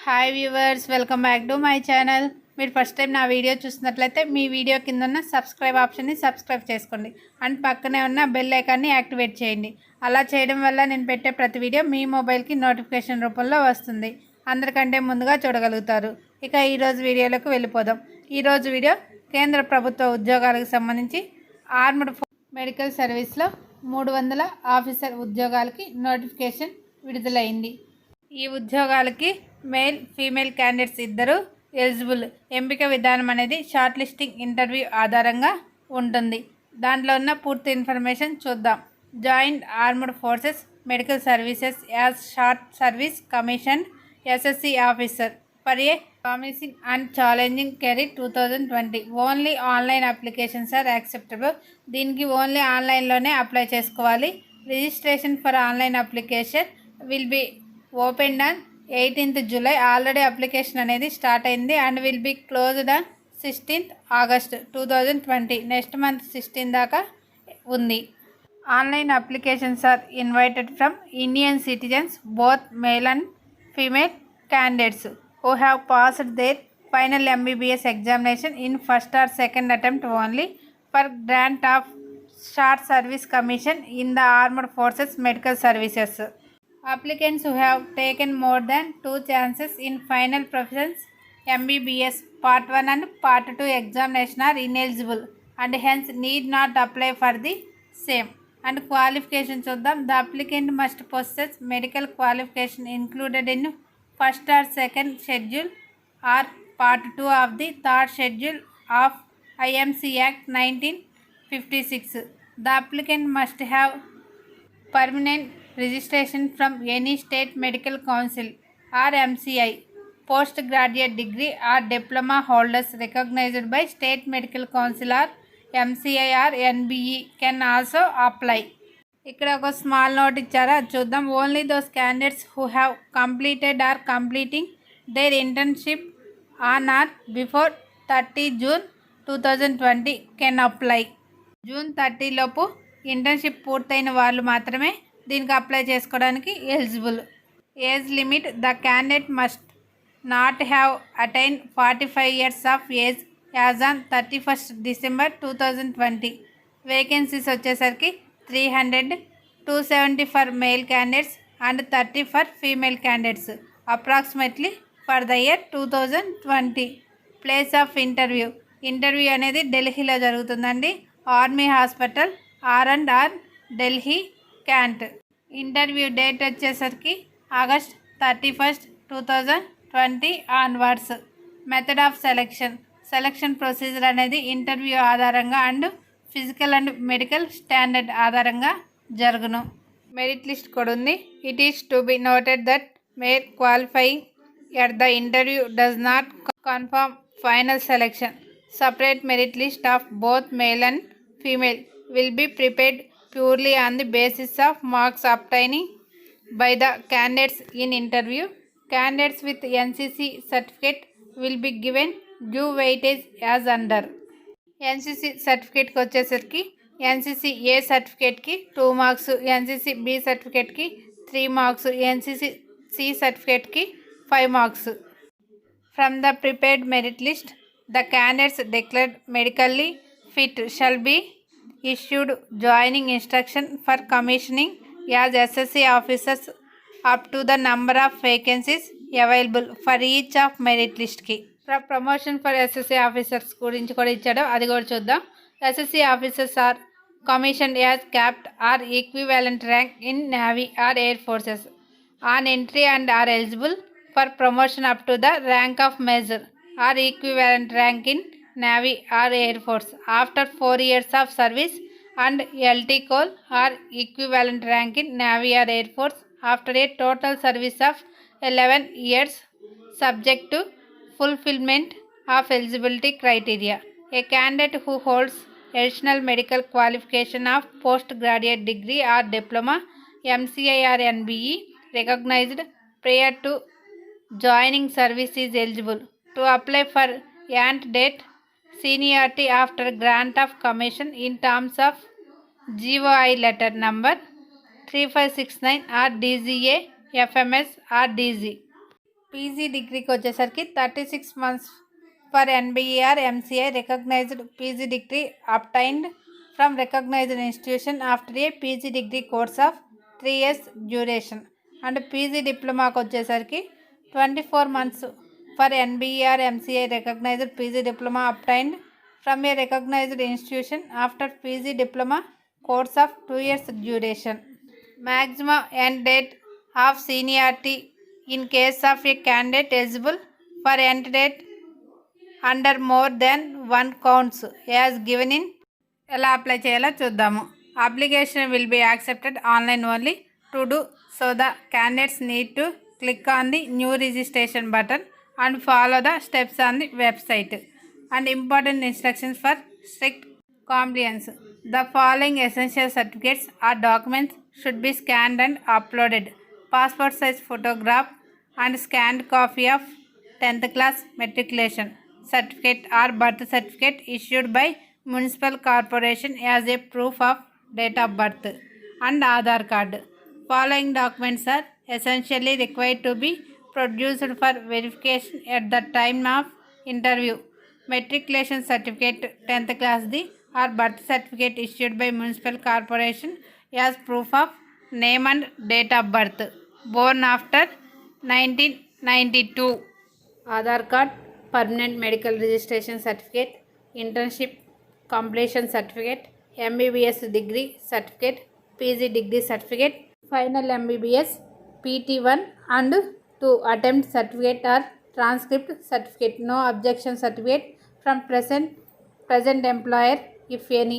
Hi viewers, welcome back to my channel. మీరు first time నా video చూసినట్లయితే మీ video కింద ఉన్న సబ్స్క్రైబ్ ఆప్షన్ని సబ్స్క్రైబ్ చేసుకోండి అండ్ పక్కనే ఉన్న బెల్ ఐకాన్ని యాక్టివేట్ చేయండి. అలా చేయడం వల్ల నేను పెట్టే ప్రతి వీడియో మీ మొబైల్కి నోటిఫికేషన్ రూపంలో వస్తుంది. అందరికంటే ముందుగా చూడగలుగుతారు. ఇక ఈరోజు వీడియోలోకి వెళ్ళిపోదాం. ఈరోజు వీడియో కేంద్ర ప్రభుత్వ ఉద్యోగాలకు సంబంధించి ఆర్మ్డ్ మెడికల్ సర్వీస్లో 300 ఆఫీసర్ ఉద్యోగాలకి నోటిఫికేషన్ విడుదలైంది. ఈ ఉద్యోగాలకి మేల్ ఫీమేల్ క్యాండిడేట్స్ ఇద్దరు ఎలిజిబుల్. ఎంపిక విధానం అనేది షార్ట్ లిస్టింగ్ ఇంటర్వ్యూ ఆధారంగా ఉంటుంది. దాంట్లో ఉన్న పూర్తి ఇన్ఫర్మేషన్ చూద్దాం. Joint armed forces medical services as short service commission SSC officer for a promising and challenging career 2020. Only online applications are acceptable. దీనికి ఓన్లీ ఆన్లైన్లోనే అప్లై చేసుకోవాలి. Registration for online application will be opened on 18th July. Already application అనేది start అయింది and will be closed on 16th August 2020. Next month 16 దాకా ఉంది. Online applications are invited from Indian citizens both male and female candidates who have passed their final MBBS examination in first or second attempt only for grant of short service commission in the armed forces medical services. Applicants who have taken more than 2 chances in final preference MBBS Part 1 and Part 2 examination are ineligible and hence need not apply for the same. And qualifications of them, the applicant must possess medical qualification included in first or second schedule or Part 2 of the third schedule of IMC Act 1956. The applicant must have permanent registration from any state medical council or MCI, postgraduate degree or diploma holders recognized by state medical council or MCI or NBE can also apply. ఇక్కడ ఒక small note ఇచ్చారా చూద్దాం. Only those candidates who have completed or completing their internship on or before 30 June 2020 can apply. June 30 లోపు internship పూర్తయిన వాళ్ళు మాత్రమే దీనికి apply చేసుకోవడానికి eligible. Age limit, the candidate must not have attain 45 years of age as on 31st December 2020. Vacancies వచ్చేసరికి 300, 270 for male candidates and 30 for female candidates approximately for the year 2020. Place of interview అనేది ఢిల్లీలో జరుగుతుందండి. Army hospital R&R Delhi cantt. Interview date వచ్చేసరికి August 31st, 2020 onwards. Method of selection procedure అనేది interview ఆధారంగా and physical and medical standard ఆధారంగా జరుగును. Merit list కూడా ఉంది. It is to be noted that mere qualifying at the interview does not confirm final selection. Separate merit list of both male and female will be prepared purely on the basis of marks obtained by the candidates in interview. Candidates with NCC certificate will be given due weightage as under. NCC సర్టిఫికేట్కి వచ్చేసరికి NCC A సర్టిఫికేట్కి 2 marks, NCC B సర్టిఫికేట్కి 3 marks, NCC C సర్టిఫికేట్కి 5 marks. From the prepared merit list, the candidates declared medically fit shall be issued joining instruction for commissioning as SSC officers up to the number of vacancies available for each of merit list కి. Promotion for SSC officers గురించి కూడా ఇచ్చాడు, అది కూడా చూద్దాం. SSC officers are commission as capt or equivalent rank in navy or air forces on entry and are eligible for promotion up to the rank of major or equivalent rank in Navy or Air Force after 4 years of service and LT Col or equivalent rank in Navy or Air Force after a total service of 11 years subject to fulfillment of eligibility criteria. A candidate who holds additional medical qualification of postgraduate degree or diploma, MCI or NBE recognized prior to joining service is eligible to apply for ant date seniority after grant of commission in terms of GOI letter number 3569 or DGA FMS or DG. PG డిగ్రీకి వచ్చేసరికి 36 months for NBE or MCI recognised PG degree obtained from recognised institution after a PG degree course of 3 years duration. And PG డిప్లొమాకి వచ్చేసరికి 24 months for NBE or MCI recognised PG diploma obtained from a recognised institution after PG diploma course of 2 years duration. Maximum end date of seniority in case of a candidate eligible for end date under more than one counts as given in. ఎలా apply చేయాలో చూద్దాము. Application will be accepted online only. To do so the candidates need to click on the new registration button and follow the steps on the website. And important instructions for strict compliance. The following essential certificates or documents should be scanned and uploaded. Passport size photograph and scanned copy of 10th class matriculation certificate or birth certificate issued by municipal corporation as a proof of date of birth, and Aadhaar card. Following documents are essentially required to be produced for verification at the time of interview. Matriculation certificate 10th class the or birth certificate issued by municipal corporation as proof of name and date of birth. Born after 1992. Aadhaar card, permanent medical registration certificate, internship completion certificate, MBBS degree certificate, PG degree certificate, final MBBS, PT1 and 2 attempt certificate or transcript certificate, no objection certificate from present employer if any,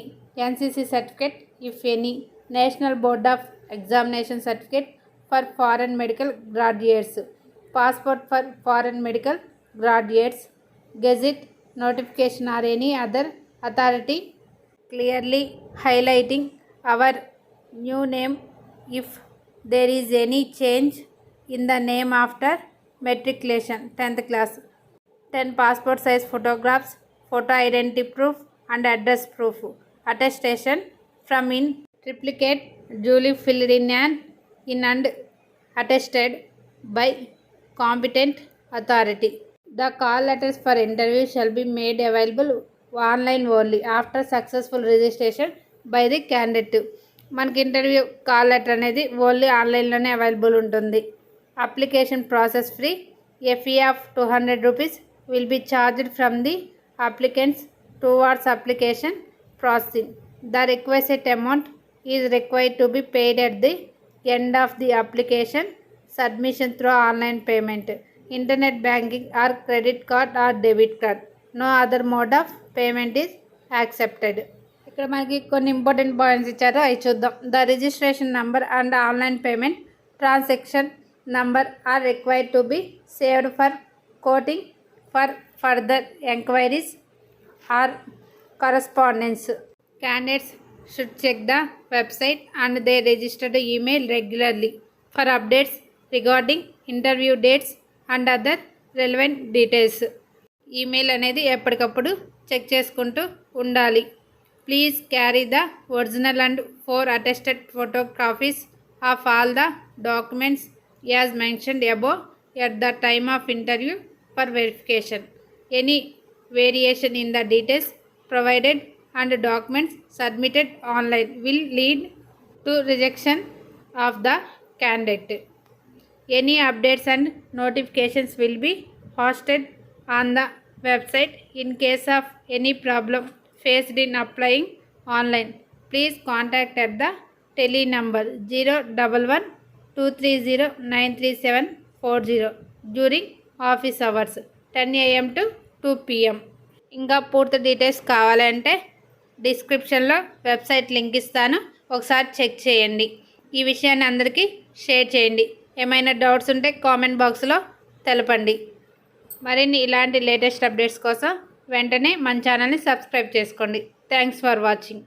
NCC certificate if any, National Board of Examination certificate for foreign medical graduates, passport for foreign medical graduates, gazette notification or any other authority clearly highlighting our new name if there is any change in the name after matriculation 10th class. 10 passport size photographs, photo identity proof and address proof, attestation from in triplicate duly filled in and attested by competent authority. The call letters for interview shall be made available online only after successful registration by the candidate. మనకి interview call letter అనేది only ఆన్లైన్లోనే available ఉంటుంది. Application process free. A fee of 200 rupees will be charged from the applicants towards application processing. The requested amount is required to be paid at the end of the application submission through online payment, internet banking or credit card or debit card. No other mode of payment is accepted. ఇక్కడ మనకి కొన్ని important points ఇచ్చారు, అవి చూద్దాం. The registration number and online payment transaction number are required to be saved for quoting for further enquiries or correspondence. Candidates should check the website and they registered email regularly for updates regarding interview dates and other relevant details. Email అనేది ఎప్పటికప్పుడు check చేసుకుంటూ ఉండాలి. Please carry the original and 4 attested photocopies of all the documents as mentioned above at the time of interview for verification. Any variation in the details provided and documents submitted online will lead to rejection of the candidate. Any updates and notifications will be posted on the website. In case of any problem faced in applying online, please contact at the tele number 011-230-93740 during office hours 10 AM to 2 PM. ఇంకా పూర్తి details కావాలంటే డిస్క్రిప్షన్లో website link ఇస్తాను, ఒకసారి check చేయండి. ఈ విషయాన్ని అందరికీ షేర్ చేయండి. ఏమైనా డౌట్స్ ఉంటే కామెంట్ బాక్స్లో తెలపండి. మరిన్ని ఇలాంటి లేటెస్ట్ అప్డేట్స్ కోసం వెంటనే మన ఛానల్ని సబ్స్క్రైబ్ చేసుకోండి. Thanks for watching.